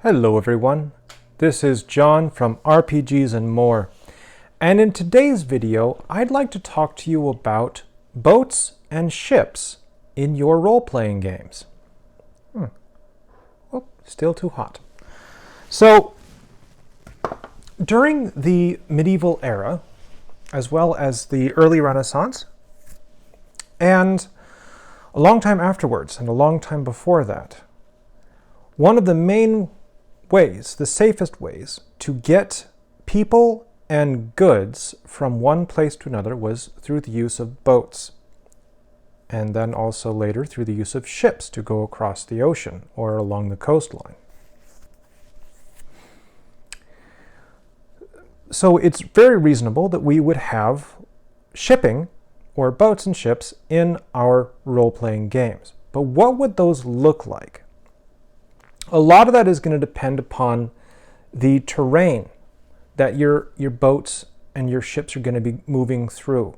Hello everyone, this is John from RPGs and More, and in today's video I'd like to talk to you about boats and ships in your role-playing games. Oh, still too hot. So, during the medieval era, as well as the early Renaissance, and a long time afterwards, and a long time before that, one of the main ways, the safest ways, to get people and goods from one place to another was through the use of boats. And then also later through the use of ships to go across the ocean or along the coastline. So it's very reasonable that we would have shipping or boats and ships in our role-playing games. But what would those look like? A lot of that is going to depend upon the terrain that your boats and your ships are going to be moving through.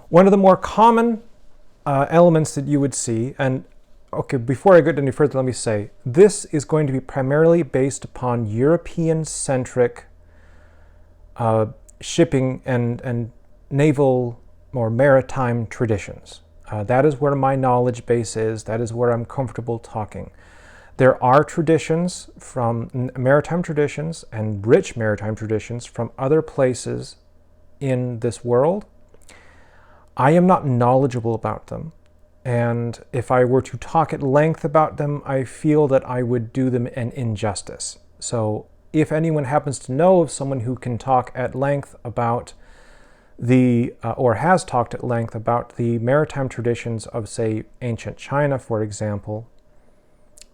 One of the more common elements that you would see, and okay, before I get any further, let me say, this is going to be primarily based upon European-centric shipping and naval or maritime traditions. That is where my knowledge base is. That is where I'm comfortable talking. There are traditions from maritime traditions and rich maritime traditions from other places in this world. I am not knowledgeable about them. And if I were to talk at length about them, I feel that I would do them an injustice. So if anyone happens to know of someone who can talk at length about or has talked at length about the maritime traditions of, say, ancient China, for example,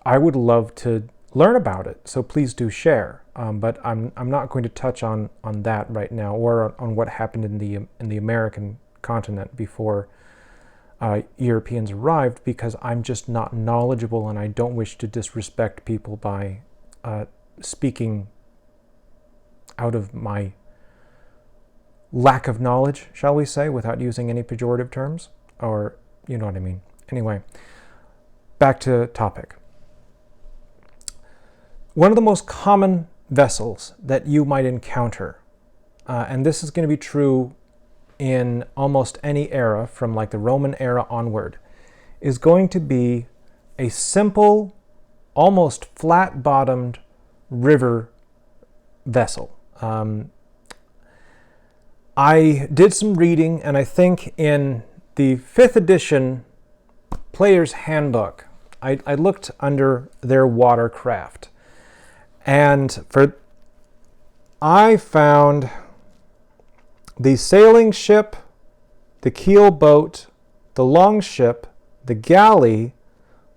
I would love to learn about it, so please do share. But I'm not going to touch on that right now, or on what happened in the American continent before Europeans arrived, because I'm just not knowledgeable, and I don't wish to disrespect people by speaking out of my lack of knowledge, shall we say, without using any pejorative terms, or you know what I mean. Anyway, back to topic. One of the most common vessels that you might encounter, and this is going to be true in almost any era from like the Roman era onward, is going to be a simple, almost flat-bottomed river vessel. I did some reading, and I think in the 5th edition Player's Handbook, I looked under their watercraft. And I found the sailing ship, the keel boat, the longship, the galley,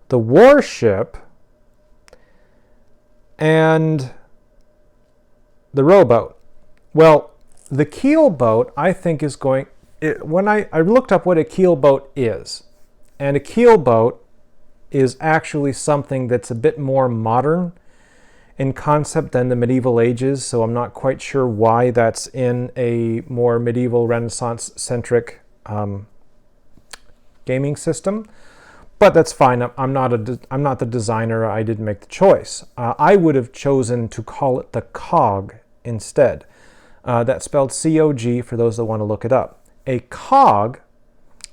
the warship, and the rowboat. Well, the keel boat, I think, is going... when I looked up what a keel boat is, and a keel boat is actually something that's a bit more modern in concept than the medieval ages, so I'm not quite sure why that's in a more medieval Renaissance-centric gaming system, but that's fine. I'm not the designer. I didn't make the choice. I would have chosen to call it the cog instead. That's spelled C-O-G for those that want to look it up. A cog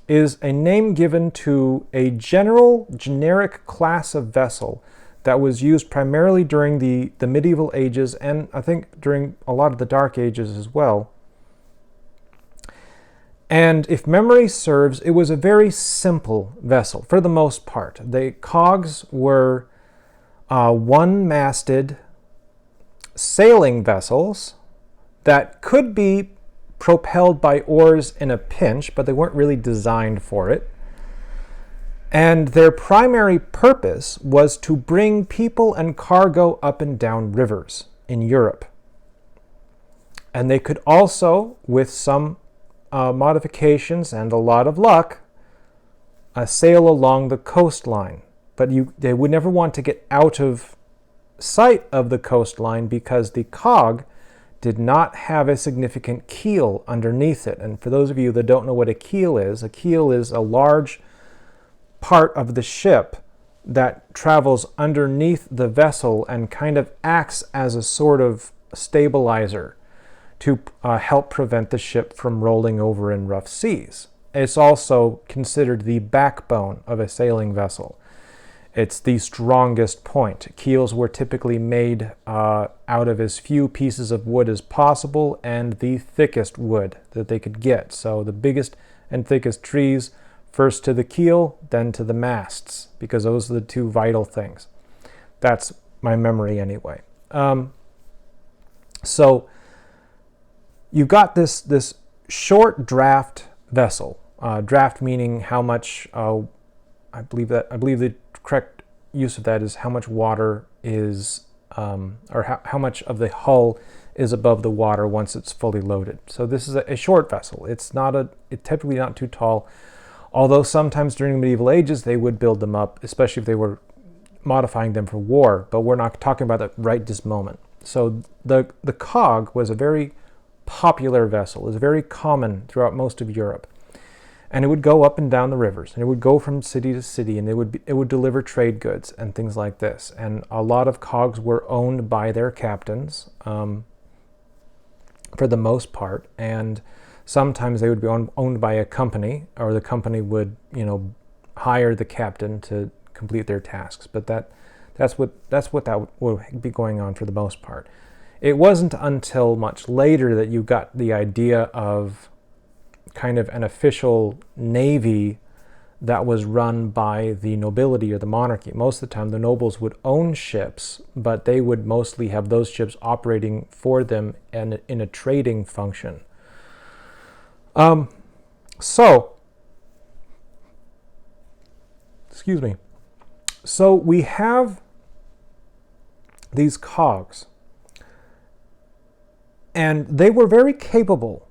is a name given to a generic class of vessel that was used primarily during the medieval ages, and I think during a lot of the Dark Ages as well. And if memory serves, it was a very simple vessel for the most part. The cogs were one-masted sailing vessels that could be propelled by oars in a pinch, but they weren't really designed for it. And their primary purpose was to bring people and cargo up and down rivers in Europe. And they could also, with some modifications and a lot of luck, sail along the coastline. But they would never want to get out of sight of the coastline because the cog did not have a significant keel underneath it. And for those of you that don't know what a keel is a large part of the ship that travels underneath the vessel and kind of acts as a sort of stabilizer to help prevent the ship from rolling over in rough seas. It's also considered the backbone of a sailing vessel. It's the strongest point. Keels were typically made out of as few pieces of wood as possible and the thickest wood that they could get. So the biggest and thickest trees, first to the keel, then to the masts, because those are the two vital things. That's my memory anyway. So you've got this short draft vessel. Draft meaning how much, I believe the correct use of that is how much water is, or how much of the hull is above the water once it's fully loaded. So this is a short vessel. It's typically not too tall, although sometimes during the medieval ages they would build them up, especially if they were modifying them for war, but we're not talking about that right this moment. So the cog was a very popular vessel. It was very common throughout most of Europe. And it would go up and down the rivers, and it would go from city to city, and it would deliver trade goods and things like this. And a lot of cogs were owned by their captains, for the most part, and sometimes they would be owned by a company, or the company would, hire the captain to complete their tasks. But that's what would be going on for the most part. It wasn't until much later that you got the idea of kind of an official navy that was run by the nobility or the monarchy. Most of the time the nobles would own ships, but they would mostly have those ships operating for them and in a trading function. So we have these cogs, and they were very capable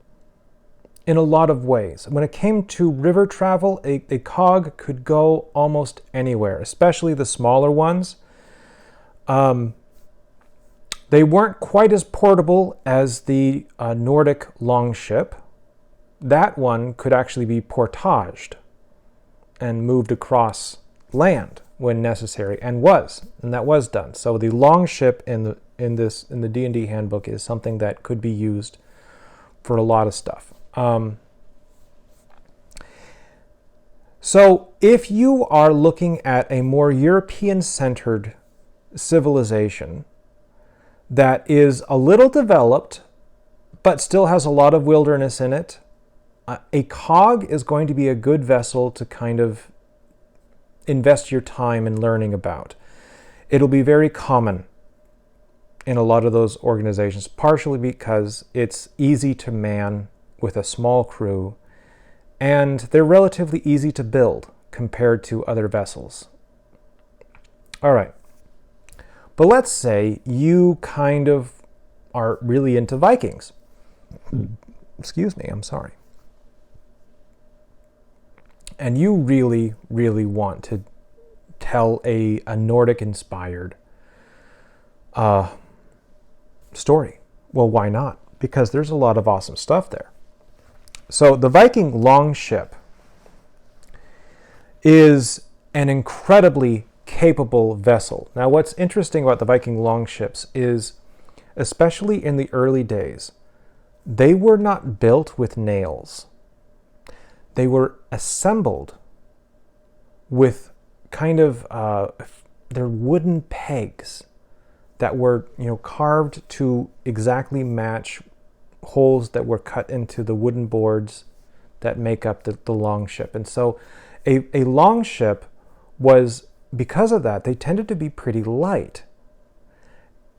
in a lot of ways. When it came to river travel, a cog could go almost anywhere, especially the smaller ones. They weren't quite as portable as the Nordic Longship. That one could actually be portaged and moved across land when necessary, and that was done. So the Longship in the D&D handbook is something that could be used for a lot of stuff. So if you are looking at a more European-centered civilization that is a little developed but still has a lot of wilderness in it, a cog is going to be a good vessel to kind of invest your time in learning about. It'll be very common in a lot of those organizations, partially because it's easy to man with a small crew, and they're relatively easy to build compared to other vessels. All right, but let's say you kind of are really into Vikings. Excuse me, I'm sorry. And you really, really want to tell a Nordic-inspired story. Well, why not? Because there's a lot of awesome stuff there. So the Viking Longship is an incredibly capable vessel. Now, what's interesting about the Viking Longships is, especially in the early days, they were not built with nails. They were assembled with kind of their wooden pegs that were, carved to exactly match holes that were cut into the wooden boards that make up the longship. And so a longship was, because of that, they tended to be pretty light.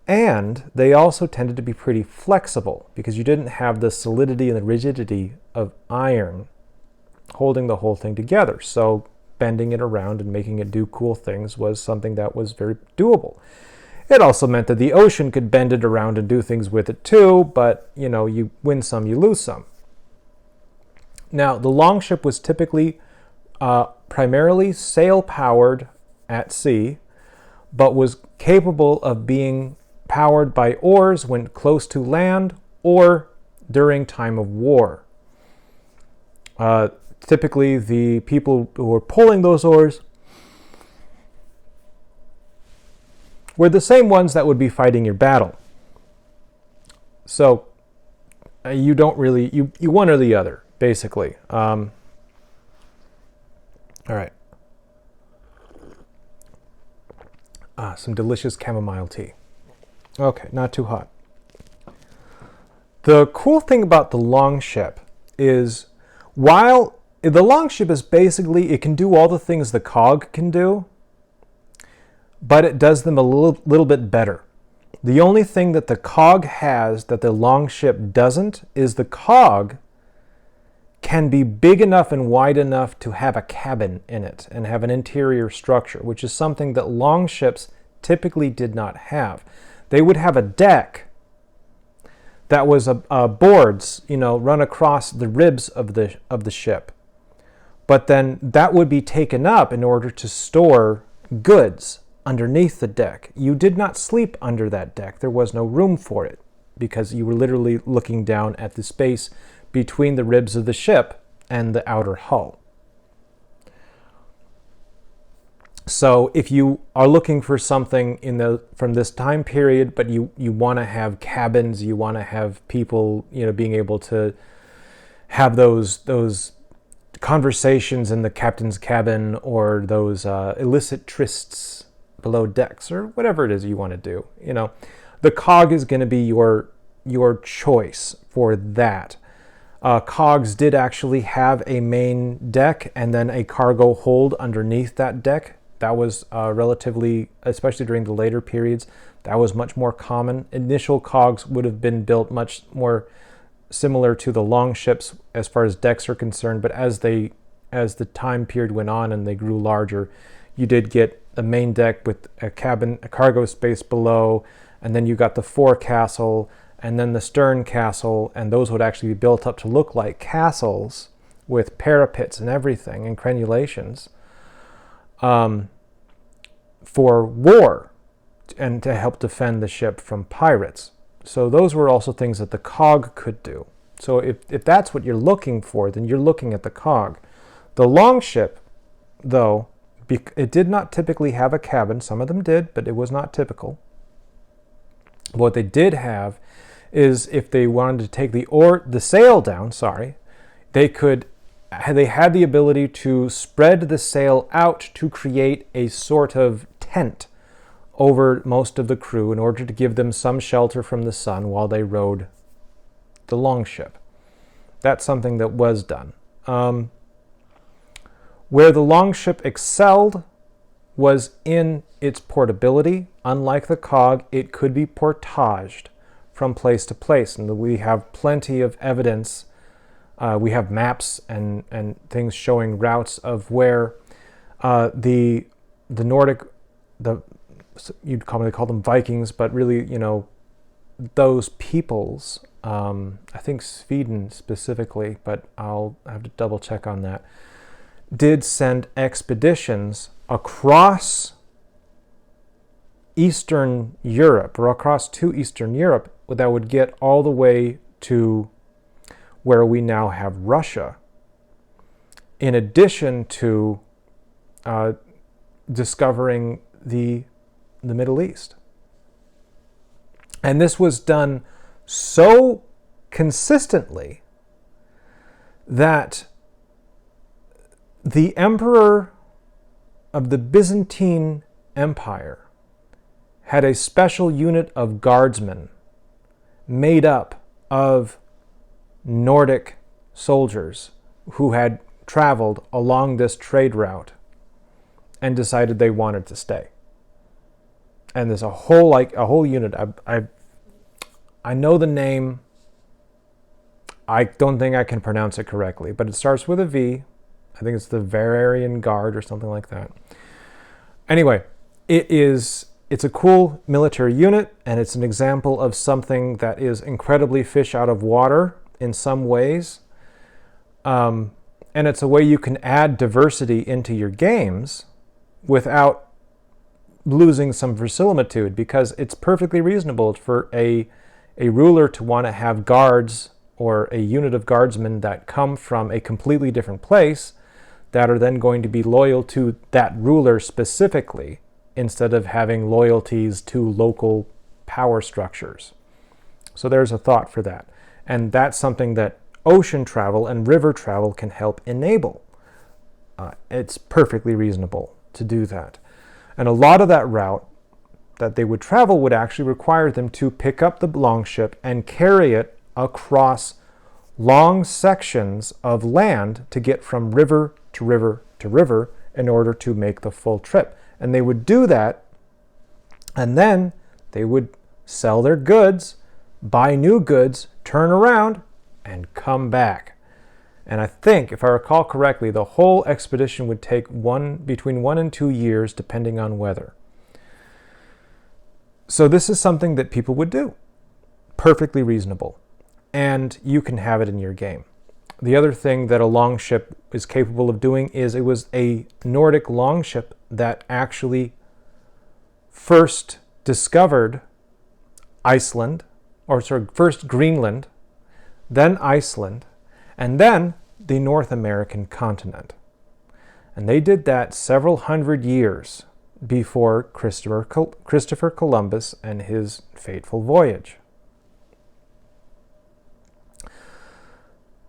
And they also tended to be pretty flexible because you didn't have the solidity and the rigidity of iron holding the whole thing together. So bending it around and making it do cool things was something that was very doable. It also meant that the ocean could bend it around and do things with it too, but you win some, you lose some. Now, the longship was typically primarily sail-powered at sea, but was capable of being powered by oars when close to land or during time of war. Typically, the people who were pulling those oars were the same ones that would be fighting your battle. So you don't really, you one or the other, basically. All right. Some delicious chamomile tea. Okay, not too hot. The cool thing about the Longship is, while the Longship is basically, it can do all the things the cog can do, but it does them a little bit better. The only thing that the cog has that the Longship doesn't is the cog can be big enough and wide enough to have a cabin in it and have an interior structure, which is something that Longships typically did not have. They would have a deck that was boards, run across the ribs of the ship. But then that would be taken up in order to store goods underneath the deck. You did not sleep under that deck. There was no room for it because you were literally looking down at the space between the ribs of the ship and the outer hull. So if you are looking for something from this time period, but you want to have cabins, you want to have people, being able to have those conversations in the captain's cabin, or those illicit trysts below decks, or whatever it is you want to do, the cog is going to be your choice for that. Cogs did actually have a main deck and then a cargo hold underneath that deck. That was relatively, especially during the later periods, that was much more common. Initial cogs would have been built much more similar to the Longships as far as decks are concerned, but as the time period went on and they grew larger, you did get a main deck with a cabin, a cargo space below, and then you got the forecastle, and then the stern castle, and those would actually be built up to look like castles with parapets and everything, and crenulations, for war and to help defend the ship from pirates. So those were also things that the cog could do. So if that's what you're looking for, then you're looking at the cog. The Longship, though, it did not typically have a cabin. Some of them did, but it was not typical. What they did have is, if they wanted to take the sail down, they had the ability to spread the sail out to create a sort of tent over most of the crew in order to give them some shelter from the sun while they rode the Longship. That's something that was done. Where the Longship excelled was in its portability. Unlike the cog, it could be portaged from place to place, and we have plenty of evidence. We have maps and things showing routes of where the Nordic, you'd commonly call them Vikings, but really, those peoples, I think Sweden specifically, but I'll have to double check on that, did send expeditions across Eastern Europe, or across to Eastern Europe, that would get all the way to where we now have Russia, in addition to discovering the Middle East. And this was done so consistently that the emperor of the Byzantine Empire had a special unit of guardsmen made up of Nordic soldiers who had traveled along this trade route and decided they wanted to stay. And there's a whole unit. I know the name. I don't think I can pronounce it correctly, but it starts with a V. I think it's the Vararian Guard or something like that. Anyway, it's a cool military unit, and it's an example of something that is incredibly fish out of water in some ways. And it's a way you can add diversity into your games without losing some verisimilitude, because it's perfectly reasonable for a ruler to want to have guards or a unit of guardsmen that come from a completely different place that are then going to be loyal to that ruler specifically, instead of having loyalties to local power structures. So there's a thought for that. And that's something that ocean travel and river travel can help enable. It's perfectly reasonable to do that. And a lot of that route that they would travel would actually require them to pick up the longship and carry it across long sections of land to get from river to river to river in order to make the full trip. And they would do that, and then they would sell their goods, buy new goods, turn around, and come back. And I think, if I recall correctly, the whole expedition would take between 1 and 2 years, depending on weather. So this is something that people would do. Perfectly reasonable. And you can have it in your game. The other thing that a longship is capable of doing is it was a Nordic longship that actually first discovered first Greenland, then Iceland, and then the North American continent. And they did that several hundred years before Christopher Columbus and his fateful voyage.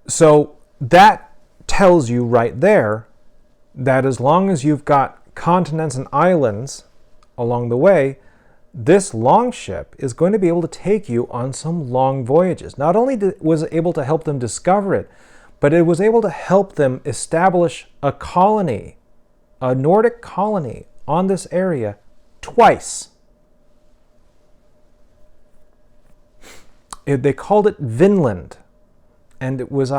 So that tells you right there that as long as you've got continents and islands along the way, this longship is going to be able to take you on some long voyages. Not only was it able to help them discover it, but it was able to help them establish a colony, a Nordic colony on this area twice. They called it Vinland, and it was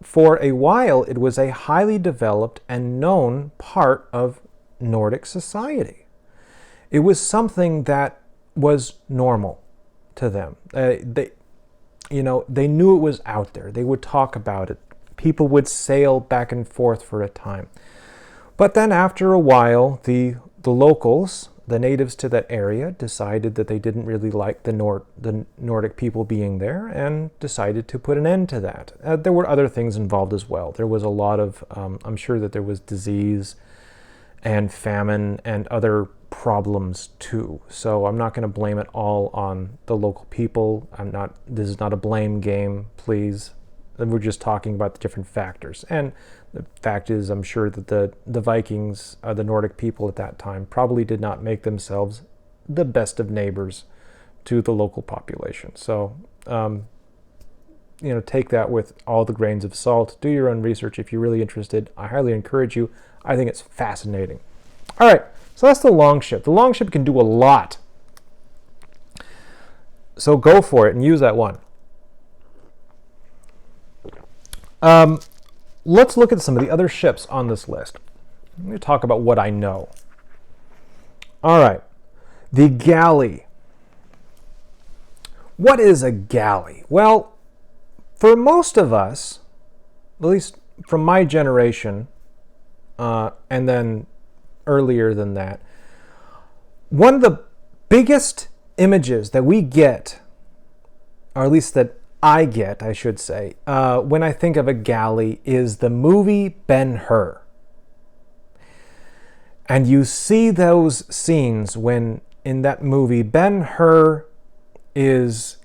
for a while it was a highly developed and known part of Nordic society. It was something that was normal to them. They knew it was out there. They would talk about it. People would sail back and forth for a time. But then after a while, the locals, the natives to that area, decided that they didn't really like the Nordic people being there and decided to put an end to that. There were other things involved as well. There was a lot of, I'm sure that there was disease and famine and other problems too. So I'm not going to blame it all on the local people. This is not a blame game, please. We're just talking about the different factors. And the fact is, I'm sure that the Vikings, the Nordic people at that time, probably did not make themselves the best of neighbors to the local population. So, take that with all the grains of salt. Do your own research if you're really interested. I highly encourage you. I think it's fascinating. All right, so that's the longship. The longship can do a lot. So go for it and use that one. Let's look at some of the other ships on this list. Let me talk about what I know. All right, the galley. What is a galley? Well, for most of us, at least from my generation, and then earlier than that, one of the biggest images that we get, or at least that I get, I should say, when I think of a galley is the movie Ben-Hur. And you see those scenes when in that movie Ben-Hur is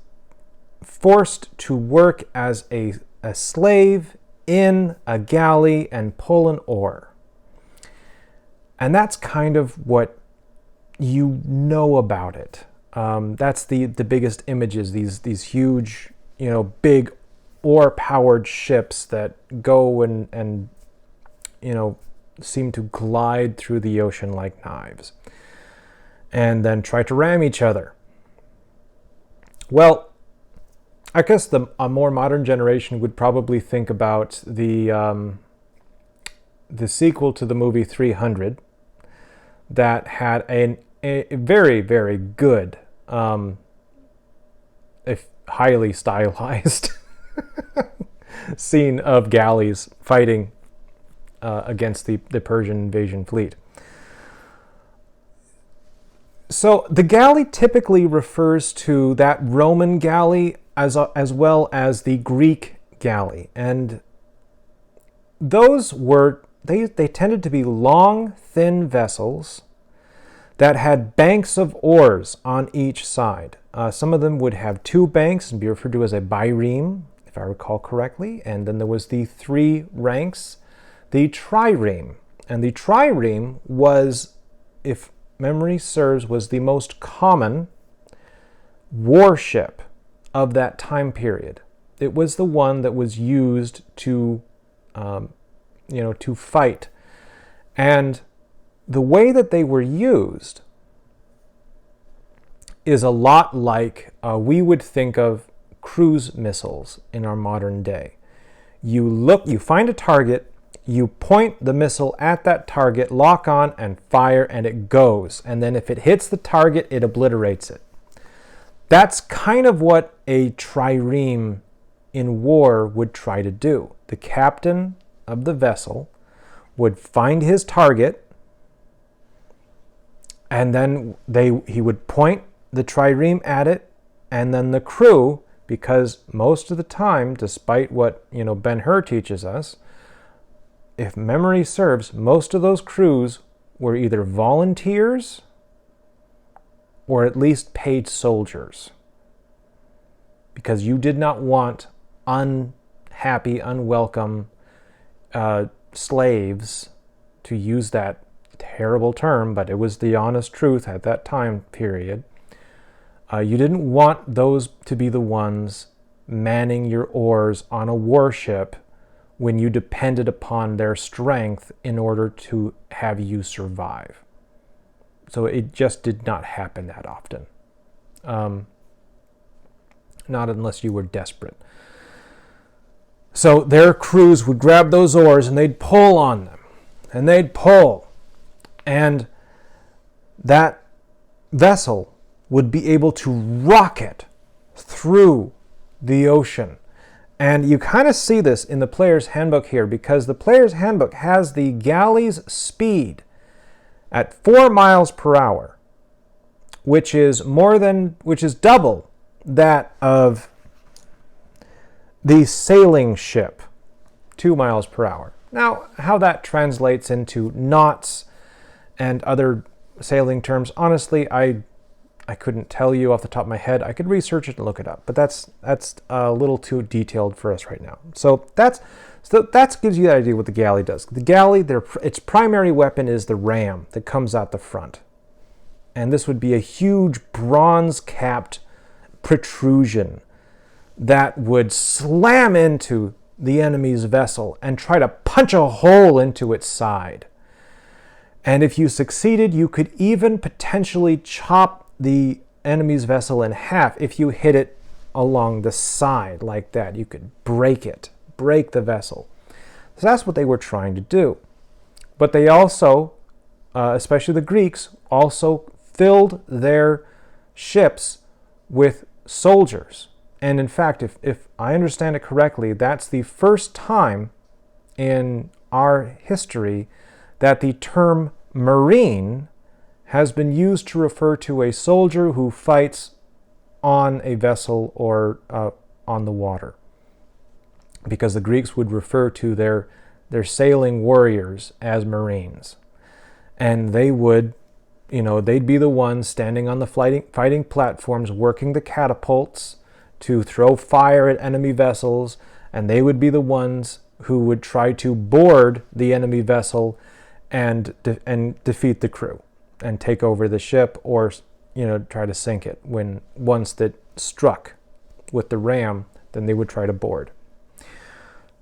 forced to work as a slave in a galley and pull an oar. And that's kind of what you know about it. That's the biggest images, these huge, big oar-powered ships that go and seem to glide through the ocean like knives and then try to ram each other. Well, I guess a more modern generation would probably think about the sequel to the movie 300 that had a very, very good, if highly stylized scene of galleys fighting against the Persian invasion fleet. So the galley typically refers to that Roman galley as well as the Greek galley. And those were, they tended to be long, thin vessels that had banks of oars on each side. Some of them would have 2 banks and be referred to as a bireme, if I recall correctly. And then there was the 3 ranks, the trireme. And the trireme was, if memory serves, was the most common warship of that time period. It was the one that was used to, to fight. And the way that they were used is a lot like we would think of cruise missiles in our modern day. You find a target, you point the missile at that target, lock on and fire, and it goes. And then if it hits the target, it obliterates it. That's kind of what a trireme in war would try to do. The captain of the vessel would find his target, and then he would point the trireme at it, and then the crew, because most of the time, despite what Ben-Hur teaches us, if memory serves, most of those crews were either volunteers or at least paid soldiers, because you did not want unhappy, unwelcome slaves, to use that terrible term, but it was the honest truth at that time period. You didn't want those to be the ones manning your oars on a warship when you depended upon their strength in order to have you survive. So it just did not happen that often. Not unless you were desperate. So their crews would grab those oars and they'd pull on them. And they'd pull. And that vessel would be able to rocket through the ocean. And you kind of see this in the player's handbook here, because the player's handbook has the galley's speed at 4 miles per hour, which is double that of the sailing ship, 2 miles per hour. Now, how that translates into knots and other sailing terms, honestly, I couldn't tell you off the top of my head. I could research it and look it up, but that's a little too detailed for us right now. So that gives you the idea what the galley does. The galley, its primary weapon is the ram that comes out the front, and this would be a huge bronze-capped protrusion that would slam into the enemy's vessel and try to punch a hole into its side. And if you succeeded, you could even potentially chop the enemy's vessel in half if you hit it along the side like that. You could break the vessel. So that's what they were trying to do. But they also, especially the Greeks, also filled their ships with soldiers. And in fact, if I understand it correctly, that's the first time in our history that the term marine has been used to refer to a soldier who fights on a vessel or on the water. Because the Greeks would refer to their sailing warriors as marines. And they would, they'd be the ones standing on the fighting platforms, working the catapults to throw fire at enemy vessels, and they would be the ones who would try to board the enemy vessel and defeat the crew and take over the ship, or try to sink it. Once that struck with the ram, then they would try to board.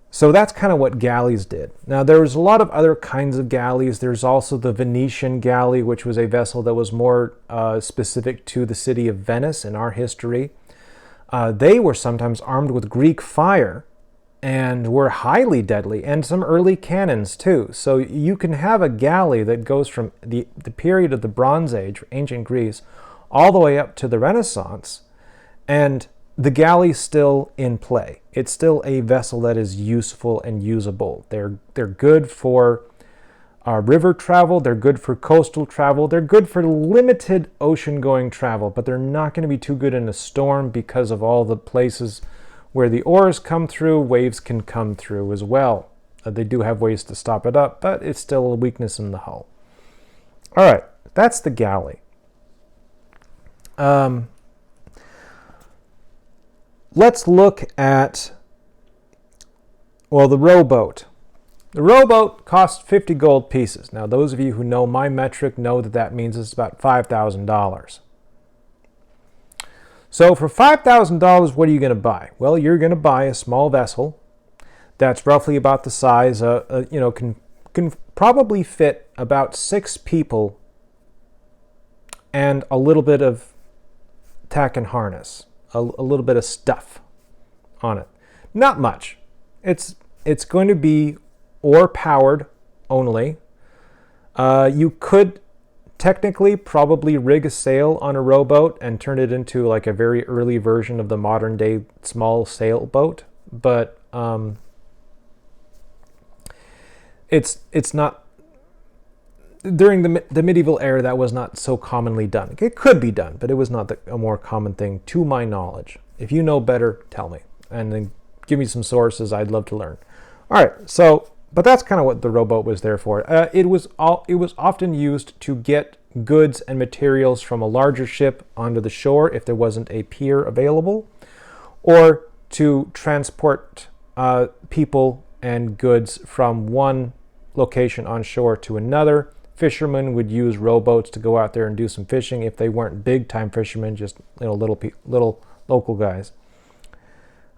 So that's kind of what galleys did. Now, there was a lot of other kinds of galleys. There's also the Venetian Galley, which was a vessel that was more specific to the city of Venice in our history. They were sometimes armed with Greek fire and were highly deadly, and some early cannons too. So you can have a galley that goes from the period of the Bronze Age, ancient Greece, all the way up to the Renaissance, and the galley's still in play. It's still a vessel that is useful and usable. They're good for river travel, they're good for coastal travel, they're good for limited ocean-going travel, but they're not going to be too good in a storm because of all the places where the oars come through. Waves can come through as well. They do have ways to stop it up, but it's still a weakness in the hull. All right, That's the galley. Let's look at, well, the rowboat. The rowboat costs 50 gold pieces. Now, those of you who know my metric know that that means it's about $5,000. So for $5,000, what are you going to buy? Well, you're going to buy a small vessel that's roughly about the size, can probably fit about 6 people and a little bit of tack and harness, a little bit of stuff on it. Not much. It's going to be oar-powered only. You could technically probably rig a sail on a rowboat and turn it into like a very early version of the modern-day small sailboat, but it's not. During the medieval era, that was not so commonly done. It could be done, but it was not a more common thing, to my knowledge. If you know better, tell me, and then give me some sources. I'd love to learn. All right, so, but that's kind of what the rowboat was there for. It was often used to get goods and materials from a larger ship onto the shore if there wasn't a pier available, or to transport people and goods from one location on shore to another. Fishermen would use rowboats to go out there and do some fishing if they weren't big-time fishermen, just little local guys.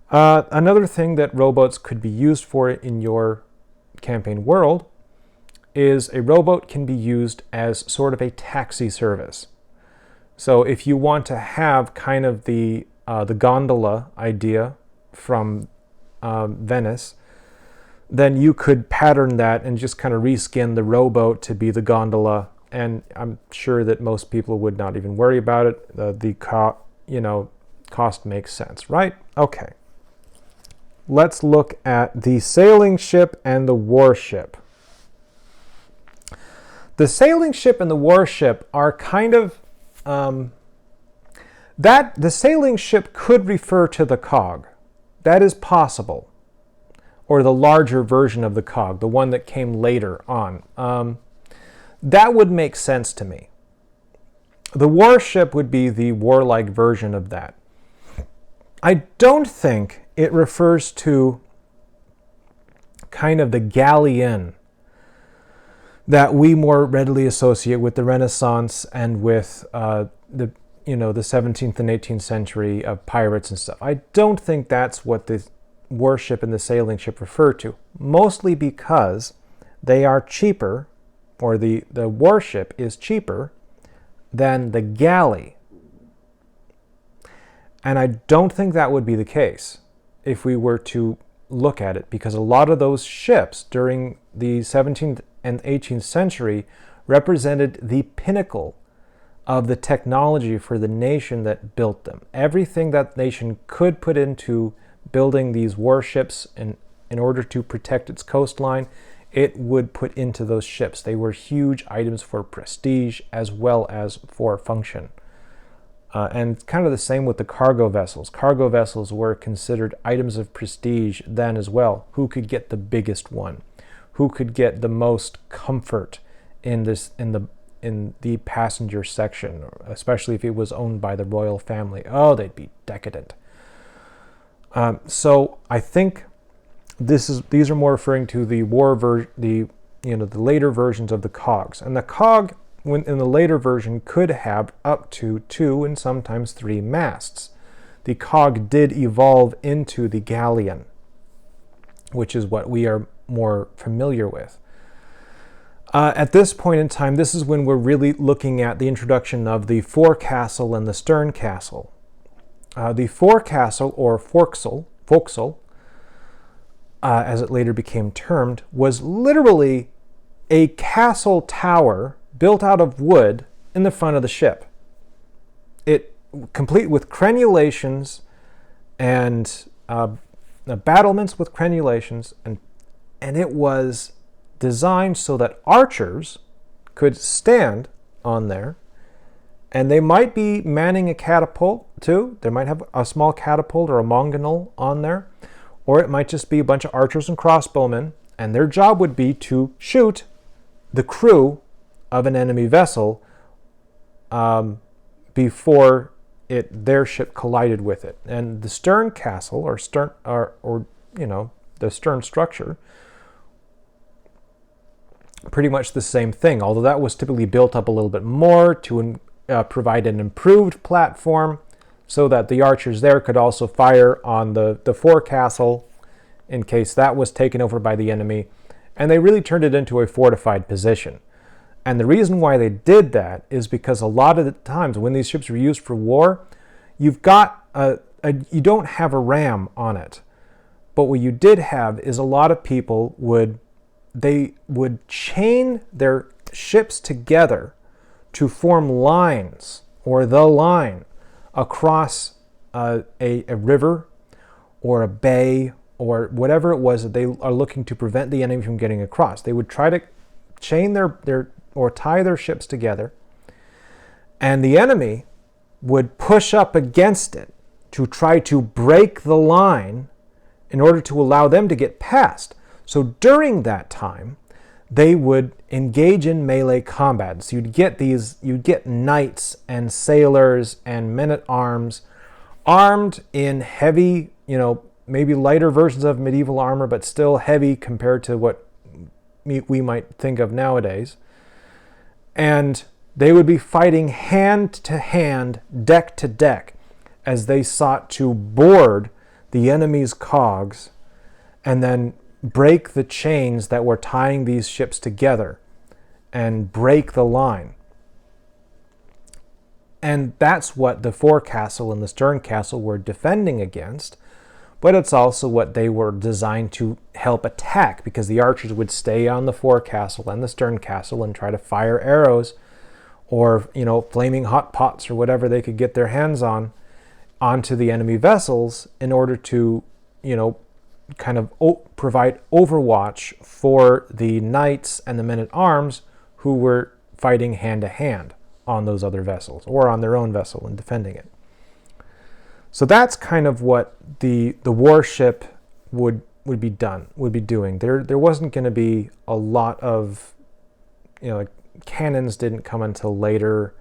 Another thing that rowboats could be used for in your campaign world is a rowboat can be used as sort of a taxi service. So if you want to have kind of the gondola idea from Venice, then you could pattern that and just kind of reskin the rowboat to be the gondola. And I'm sure that most people would not even worry about it. The cost makes sense, right? Okay. Let's look at the sailing ship and the warship. The sailing ship and the warship are kind of the sailing ship could refer to the cog. That is possible. Or the larger version of the cog, the one that came later on. That would make sense to me. The warship would be the warlike version of that. I don't think it refers to kind of the galleon that we more readily associate with the Renaissance and with the 17th and 18th century of pirates and stuff. I don't think that's what the warship and the sailing ship refer to, mostly because they are cheaper, or the warship is cheaper than the galley. And I don't think that would be the case if we were to look at it, because a lot of those ships during the 17th and 18th century represented the pinnacle of the technology for the nation that built them. Everything that nation could put into building these warships in order to protect its coastline, it would put into those ships. They were huge items for prestige as well as for function. And kind of the same with the cargo vessels. Cargo vessels were considered items of prestige then as well. Who could get the biggest one? Who could get the most comfort in the passenger section, especially if it was owned by the royal family? Oh, they'd be decadent. So I think these are more referring to the the later versions of the cogs. And the cog, when in the later version, could have up to 2 and sometimes 3 masts. The cog did evolve into the galleon, which is what we are more familiar with. At this point in time, this is when we're really looking at the introduction of the forecastle and the stern castle. The forecastle, or forecastle, as it later became termed, was literally a castle tower built out of wood in the front of the ship. It complete with crenulations and battlements with crenulations, and it was designed so that archers could stand on there, and they might be manning a catapult too. They might have a small catapult or a mongonal on there, or it might just be a bunch of archers and crossbowmen, and their job would be to shoot the crew of an enemy vessel before their ship collided with it. And the stern castle, or the stern structure, pretty much the same thing, although that was typically built up a little bit more to provide an improved platform so that the archers there could also fire on the forecastle in case that was taken over by the enemy. And they really turned it into a fortified position. And the reason why they did that is because a lot of the times when these ships were used for war, you've got you don't have a ram on it. But what you did have is a lot of people would chain their ships together to form lines, or the line, across a river or a bay or whatever it was that they are looking to prevent the enemy from getting across. They would try to chain or tie their ships together, and the enemy would push up against it to try to break the line in order to allow them to get past. So during that time, they would engage in melee combat. So you'd get knights and sailors and men-at-arms armed in heavy, maybe lighter versions of medieval armor, but still heavy compared to what we might think of nowadays. And they would be fighting hand to hand, deck to deck, as they sought to board the enemy's cogs and then break the chains that were tying these ships together and break the line. And that's what the forecastle and the stern castle were defending against, but it's also what they were designed to help attack, because the archers would stay on the forecastle and the stern castle and try to fire arrows or, flaming hot pots or whatever they could get their hands on onto the enemy vessels in order to, kind of provide overwatch for the knights and the men-at-arms who were fighting hand-to-hand on those other vessels or on their own vessel and defending it. So that's kind of what the warship would be doing. There wasn't going to be a lot of, cannons didn't come until later.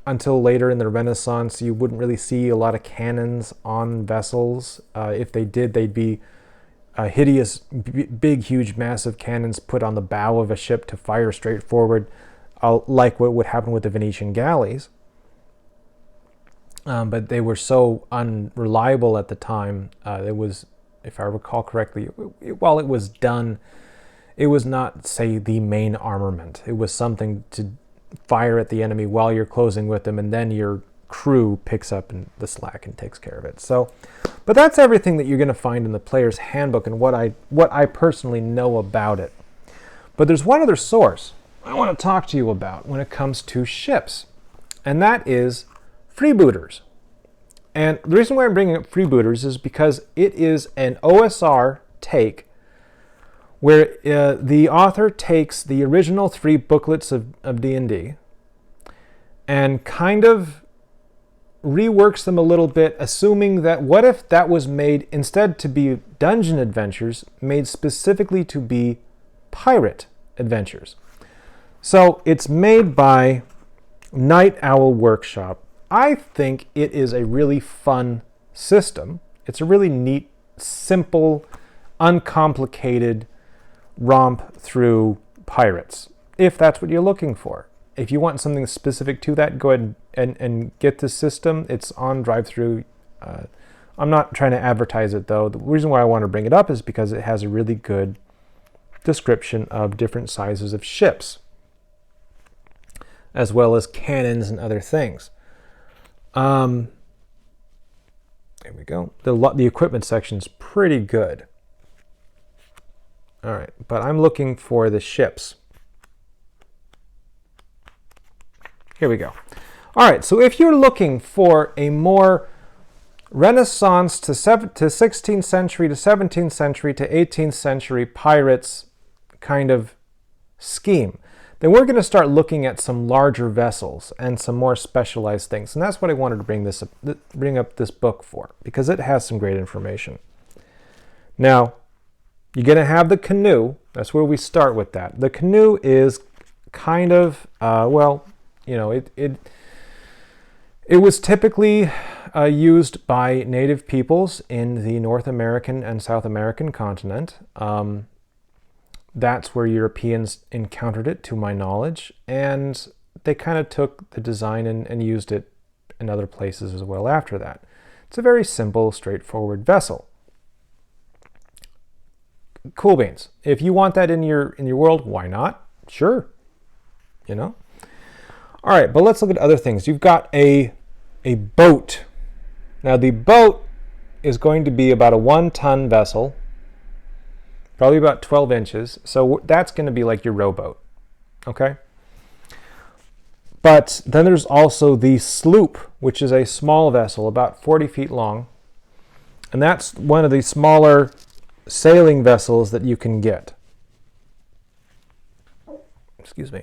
Until later in the Renaissance, you wouldn't really see a lot of cannons on vessels. If they did, they'd be hideous, big, huge, massive cannons put on the bow of a ship to fire straight forward, like what would happen with the Venetian galleys. But they were so unreliable at the time. It was, if I recall correctly, while it was done, it was not, say, the main armament. It was something to fire at the enemy while you're closing with them, and then your crew picks up the slack and takes care of it. So, but that's everything that you're going to find in the player's handbook and what I personally know about it. But there's one other source I want to talk to you about when it comes to ships, and that is freebooters. And the reason why I'm bringing up freebooters is because it is an OSR take where the author takes the original 3 booklets of D&D and kind of reworks them a little bit, assuming that what if that was made, instead to be dungeon adventures, made specifically to be pirate adventures. So it's made by Night Owl Workshop. I think it is a really fun system. It's a really neat, simple, uncomplicated romp through pirates, if that's what you're looking for. If you want something specific to that, go ahead and get this system. It's on drive-thru. I'm not trying to advertise it, though. The reason why I want to bring it up is because it has a really good description of different sizes of ships, as well as cannons and other things. There we go. The equipment section's pretty good. All right, but I'm looking for the ships. Here we go. All right, so if you're looking for a more Renaissance to 16th century to 17th century to 18th century pirates kind of scheme, then we're going to start looking at some larger vessels and some more specialized things. And that's what I wanted to bring up this book for, because it has some great information. Now, you're going to have the Canoe. That's where we start with that. The Canoe is kind of. Well, you know, it was typically used by native peoples in the North American and South American continent. That's where Europeans encountered it, to my knowledge, and they kind of took the design and used it in other places as well after that. It's a very simple, straightforward vessel. Cool beans. If you want that in your world, why not? Sure. You know? All right, but let's look at other things. You've got a boat. Now, the boat is going to be about a 1-ton vessel, probably about 12 inches. So that's going to be like your rowboat, okay? But then there's also the sloop, which is a small vessel, about 40 feet long. And that's one of the smaller sailing vessels that you can get. Excuse me.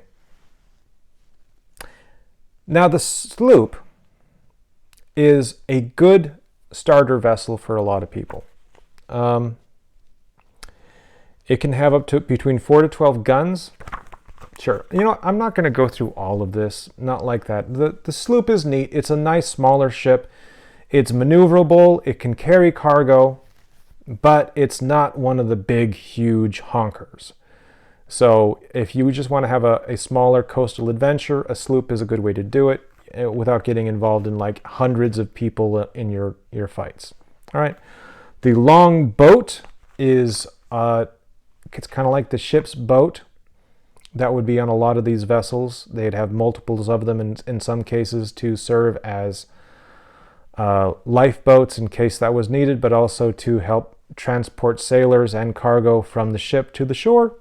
Now, the sloop is a good starter vessel for a lot of people. It can have up to between 4 to 12 guns. Sure. You know, I'm not going to go through all of this. Not like that. The sloop is neat. It's a nice smaller ship. It's maneuverable. It can carry cargo, but it's not one of the big, huge honkers. So if you just want to have a smaller coastal adventure, a sloop is a good way to do it without getting involved in like hundreds of people in your fights. All right. The long boat is, it's kind of like the ship's boat. That would be on a lot of these vessels. They'd have multiples of them in some cases to serve as lifeboats in case that was needed, but also to help transport sailors and cargo from the ship to the shore.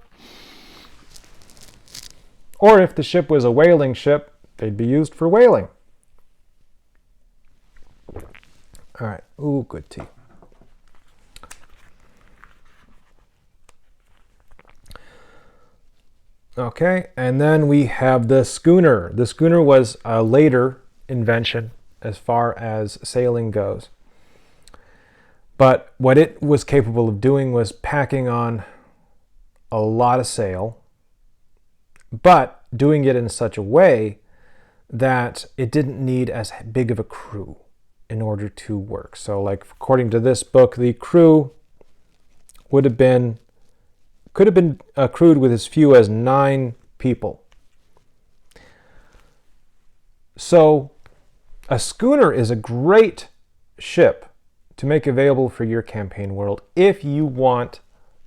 Or if the ship was a whaling ship, they'd be used for whaling. All right. Ooh, good tea. Okay, and then we have the schooner. The schooner was a later invention as far as sailing goes. But what it was capable of doing was packing on a lot of sail, but doing it in such a way that it didn't need as big of a crew in order to work. So like according to this book, the crew could have been crewed with as few as 9 people. So a schooner is a great ship to make available for your campaign world if you want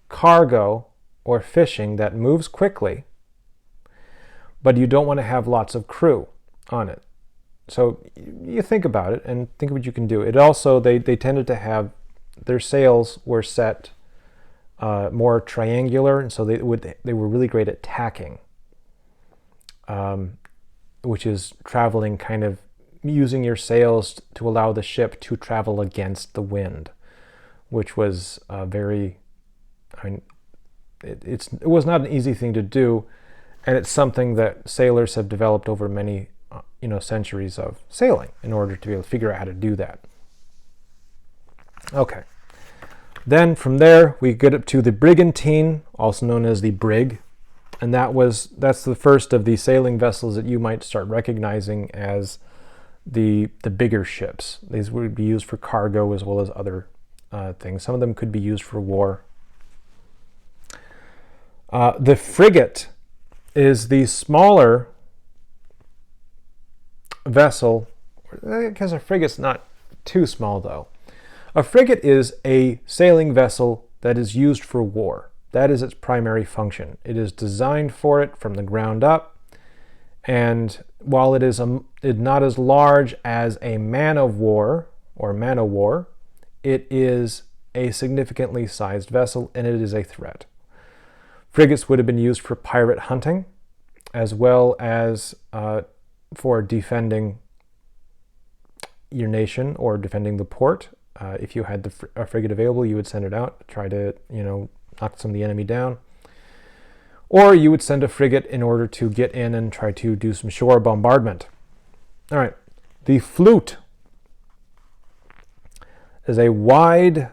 cargo or fishing that moves quickly, but you don't want to have lots of crew on it. So you think about it and think what you can do. It also, they tended to have, their sails were set more triangular, and so they were really great at tacking, which is traveling, kind of using your sails to allow the ship to travel against the wind, which was very, it was not an easy thing to do, and it's something that sailors have developed over many centuries of sailing in order to be able to figure out how to do that. Okay. Then from there, we get up to the Brigantine, also known as the Brig. And that's the first of the sailing vessels that you might start recognizing as the bigger ships. These would be used for cargo as well as other things. Some of them could be used for war. The frigate is the smaller vessel. Because a frigate's not too small, though. A frigate is a sailing vessel that is used for war. That is its primary function. It is designed for it from the ground up, and while it is not as large as a man of war or man o' war, it is a significantly sized vessel, and it is a threat. Frigates would have been used for pirate hunting, as well as for defending your nation or defending the port. If you had a frigate available, you would send it out to try to, knock some of the enemy down. Or you would send a frigate in order to get in and try to do some shore bombardment. All right. The flute is a wide,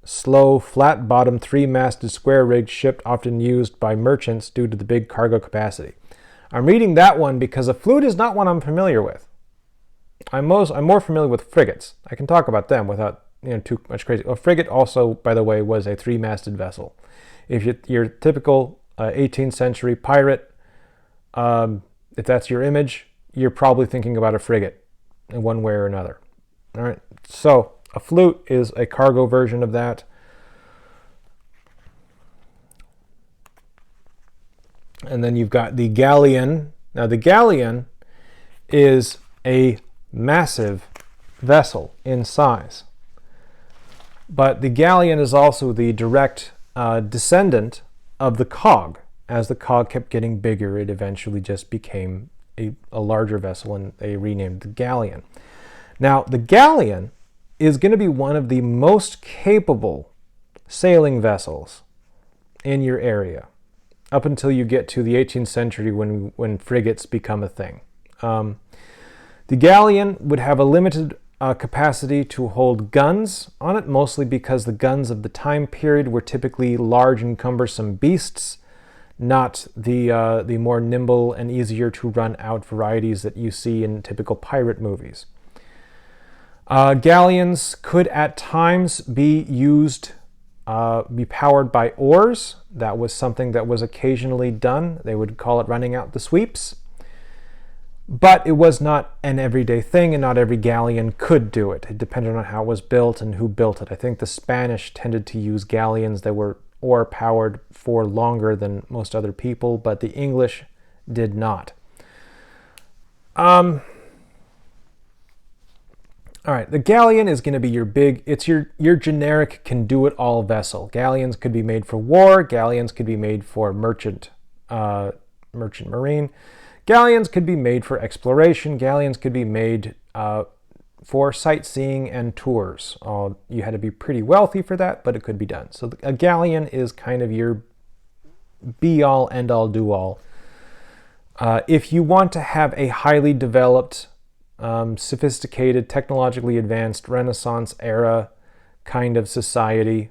slow, flat-bottomed, 3-masted, square-rigged ship often used by merchants due to the big cargo capacity. I'm reading that one because a flute is not one I'm familiar with. I'm more familiar with frigates. I can talk about them without too much crazy. A frigate also, by the way, was a 3-masted vessel. If you're typical 18th century pirate, if that's your image, you're probably thinking about a frigate in one way or another. All right, so a flute is a cargo version of that. And then you've got the galleon. Now the galleon is a massive vessel in size. But the galleon is also the direct descendant of the cog. As the cog kept getting bigger, it eventually just became a larger vessel, and they renamed the galleon. Now, the galleon is going to be one of the most capable sailing vessels in your area, up until you get to the 18th century when frigates become a thing. The galleon would have a limited capacity to hold guns on it, mostly because the guns of the time period were typically large and cumbersome beasts, not the more nimble and easier to run out varieties that you see in typical pirate movies. Galleons could at times be powered by oars. That was something that was occasionally done. They would call it running out the sweeps. But it was not an everyday thing, and not every galleon could do it. It depended on how it was built and who built it. I think the Spanish tended to use galleons that were oar-powered for longer than most other people, but the English did not. All right, the galleon is going to be your generic can-do-it-all vessel. Galleons could be made for war. Galleons could be made for merchant marine. Galleons could be made for exploration. Galleons could be made for sightseeing and tours. You had to be pretty wealthy for that, but it could be done. So a galleon is kind of your be-all, end-all, do-all. If you want to have a highly developed, sophisticated, technologically advanced Renaissance era kind of society,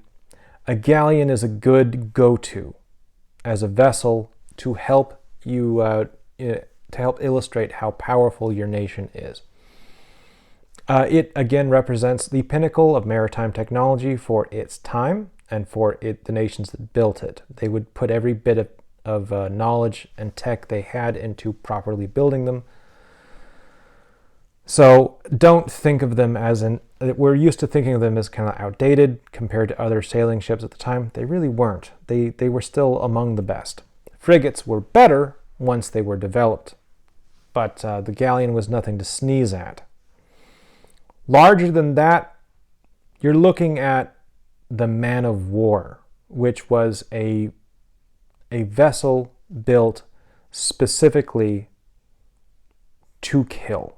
a galleon is a good go-to as a vessel to help you to help illustrate how powerful your nation is. It again represents the pinnacle of maritime technology for its time and for the nations that built it. They would put every bit of knowledge and tech they had into properly building them. So don't think of them we're used to thinking of them as kind of outdated compared to other sailing ships at the time. They really weren't. They were still among the best. Frigates were better once they were developed, but the galleon was nothing to sneeze at. Larger than that, you're looking at the man of war, which was a vessel built specifically to kill.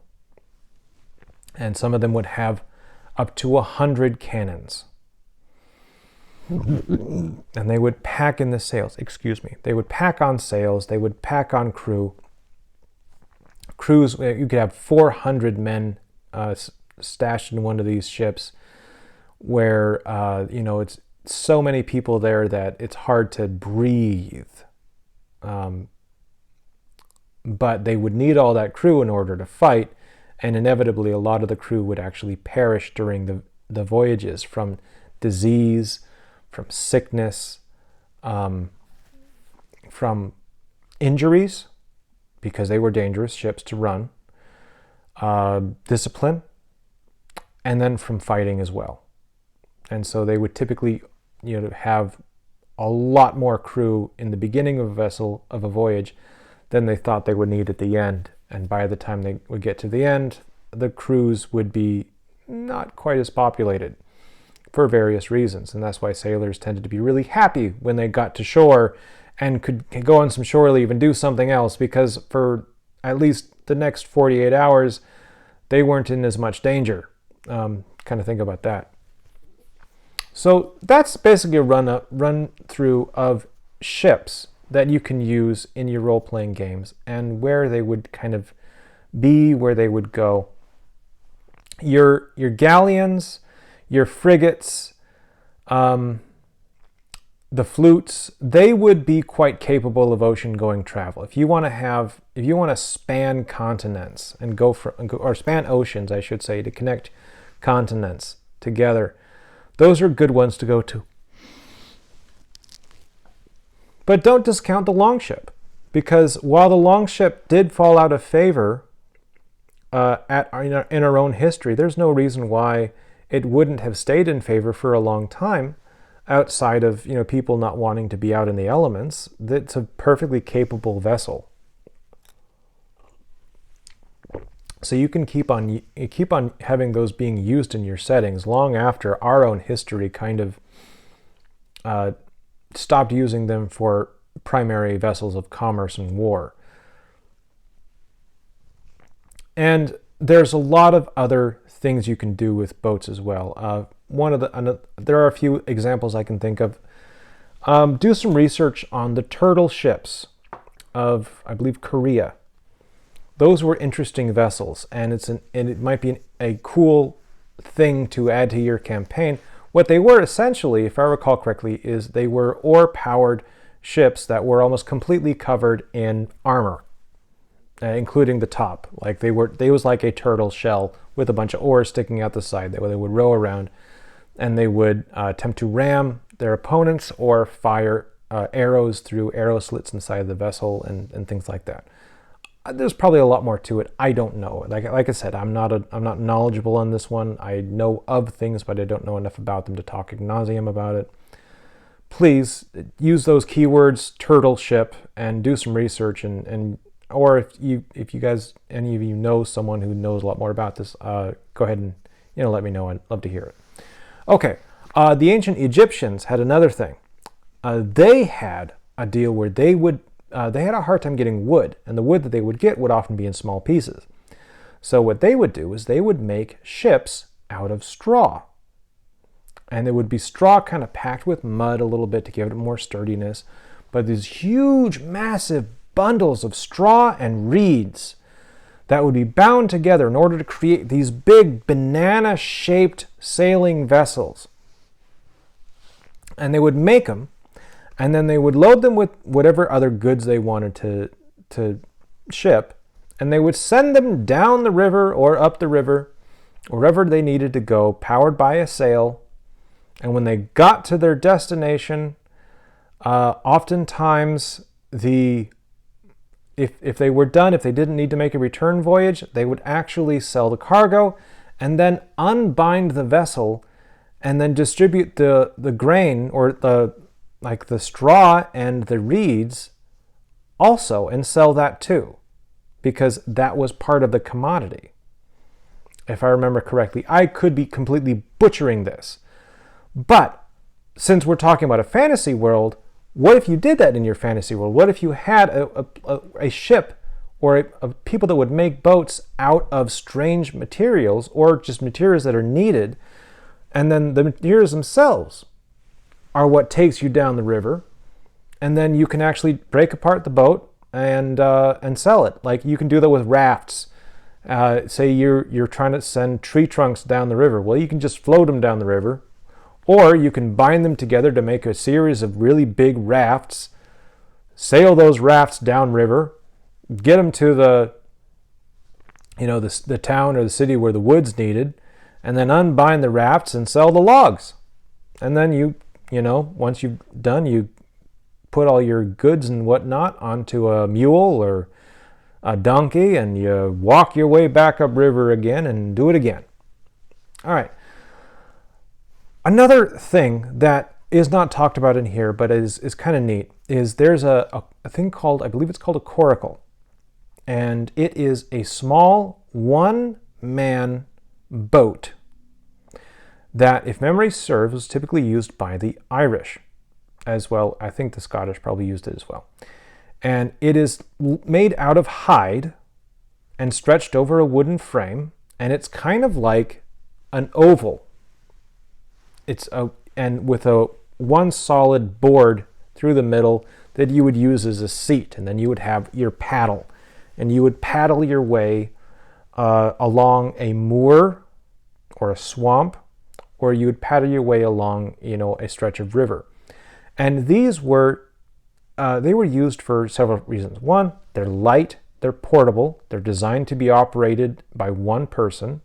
And some of them would have up to 100 cannons. And they would pack in the sails, They would pack on sails, they would pack on crew. Crews, you could have 400 men stashed in one of these ships where, it's so many people there that it's hard to breathe. But they would need all that crew in order to fight, and inevitably a lot of the crew would actually perish during the voyages from disease, from sickness, from injuries, because they were dangerous ships to run, discipline, and then from fighting as well. And so they would typically have a lot more crew in the beginning of a voyage than they thought they would need at the end. And by the time they would get to the end, the crews would be not quite as populated for various reasons. And that's why sailors tended to be really happy when they got to shore and could go on some shore leave and do something else, because for at least the next 48 hours, they weren't in as much danger. Kind of think about that. So that's basically a run through of ships that you can use in your role-playing games and where they would kind of be, where they would go. Your galleons, your frigates, the flutes, they would be quite capable of ocean-going travel. If you want to span continents and or span oceans, I should say, to connect continents together, those are good ones to go to. But don't discount the longship, because while the longship did fall out of favor in our own history, there's no reason why it wouldn't have stayed in favor for a long time. Outside of people not wanting to be out in the elements, that's a perfectly capable vessel. So you can keep on having those being used in your settings long after our own history kind of stopped using them for primary vessels of commerce and war. And there's a lot of other things you can do with boats as well. There are a few examples I can think of. Do some research on the turtle ships of, I believe, Korea. Those were interesting vessels, and it might be a cool thing to add to your campaign. What they were essentially, if I recall correctly, is they were oar-powered ships that were almost completely covered in armor, including the top. They was like a turtle shell with a bunch of oars sticking out the side that they would row around, and they would attempt to ram their opponents or fire arrows through arrow slits inside the vessel and things like that. There's probably a lot more to it. I don't know. Like I said, I'm not knowledgeable on this one. I know of things, but I don't know enough about them to talk ad nauseum about it. Please use those keywords, turtle ship, and do some research. Or if you guys, any of you know someone who knows a lot more about this, go ahead and let me know. I'd love to hear it. Okay, the ancient Egyptians had another thing. They had a deal where they had a hard time getting wood, and the wood that they would get would often be in small pieces. So what they would do is they would make ships out of straw. And it would be straw kind of packed with mud a little bit to give it more sturdiness. But these huge, massive bundles of straw and reeds that would be bound together in order to create these big banana-shaped sailing vessels. And they would make them, and then they would load them with whatever other goods they wanted to ship, and they would send them down the river or up the river, wherever they needed to go, powered by a sail. And when they got to their destination, oftentimes if they were done, if they didn't need to make a return voyage, they would actually sell the cargo and then unbind the vessel and then distribute the grain or the straw and the reeds also and sell that too, because that was part of the commodity. If I remember correctly, I could be completely butchering this. But since we're talking about a fantasy world, what if you did that in your fantasy world? What if you had a ship or people that would make boats out of strange materials or just materials that are needed, and then the materials themselves are what takes you down the river, and then you can actually break apart the boat and sell it. Like you can do that with rafts. Say you're trying to send tree trunks down the river. Well, you can just float them down the river. Or you can bind them together to make a series of really big rafts, sail those rafts downriver, get them to the town or the city where the wood's needed, and then unbind the rafts and sell the logs. And then once you've done, you put all your goods and whatnot onto a mule or a donkey, and you walk your way back upriver again and do it again. All right. Another thing that is not talked about in here, but is kind of neat, is there's a thing called, I believe it's called a coracle. And it is a small one-man boat that, if memory serves, was typically used by the Irish as well. I think the Scottish probably used it as well. And it is made out of hide and stretched over a wooden frame, and it's kind of like an oval. And with one solid board through the middle that you would use as a seat, and then you would have your paddle, and you would paddle your way along a moor or a swamp, or you would paddle your way along, a stretch of river. And these were they were used for several reasons. One, they're light, they're portable, they're designed to be operated by one person,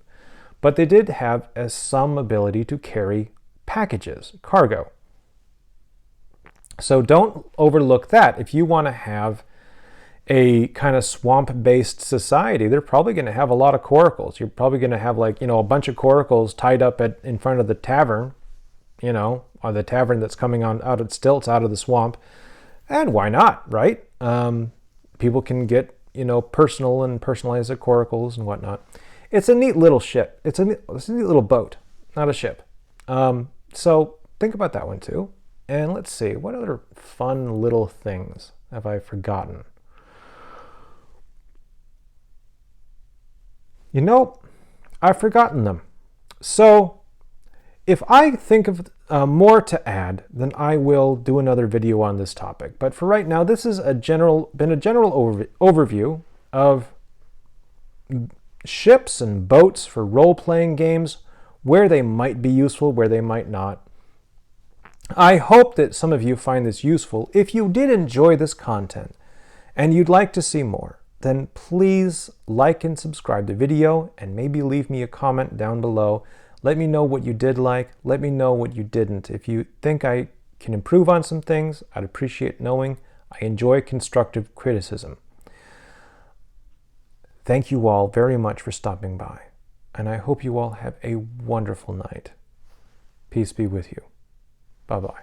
but they did have some ability to carry packages, cargo. So don't overlook that. If you want to have a kind of swamp-based society, they're probably going to have a lot of coracles. You're probably going to have, like, a bunch of coracles tied up in front of the tavern, or the tavern that's coming on out of stilts out of the swamp. And why not, right? People can get, personal and personalize their coracles and whatnot. It's a neat little ship. It's a neat little boat, not a ship. So think about that one too. And let's see, what other fun little things have I forgotten? I've forgotten them. So if I think of more to add, then I will do another video on this topic. But for right now, this has been a general overview of ships and boats for role-playing games, where they might be useful, where they might not. I hope that some of you find this useful. If you did enjoy this content and you'd like to see more, then please like and subscribe to the video and maybe leave me a comment down below. Let me know what you did like. Let me know what you didn't. If you think I can improve on some things, I'd appreciate knowing. I enjoy constructive criticism. Thank you all very much for stopping by, and I hope you all have a wonderful night. Peace be with you. Bye-bye.